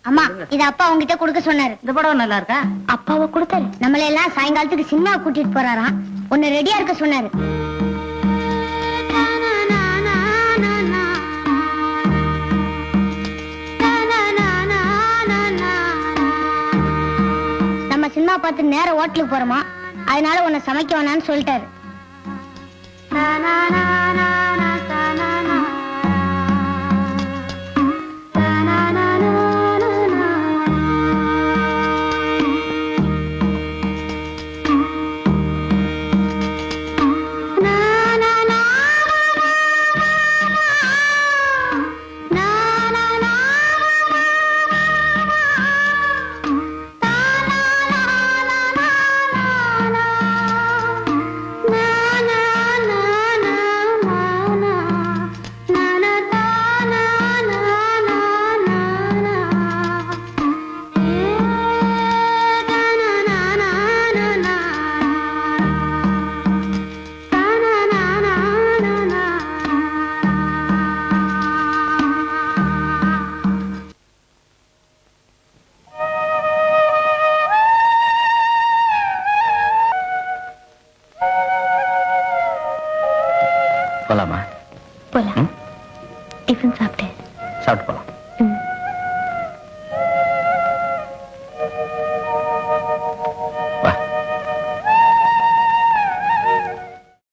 அம்மா இது அப்பா உங்ககிட்ட கொடுக்க சொன்னாரு. இந்த படம் நல்லா இருக்கா? அப்பாவை கொடுத்தாரு. நம்மள எல்லாம் சாயங்காலத்துக்கு சினிமா கூட்டிட்டு போறாராம். ஒன்னு ரெடியா இருக்க சொன்னாரு. நம்ம சினிமா பார்த்து நேர ஹோட்டலுக்கு போறோமா, அதனால உன்னை சமைக்க வேணான்னு சொல்லிட்டாரு. போலாமா? போலாம். டிஃபன் சாப்பிட்டு சாப்பிட்டு போலாம்.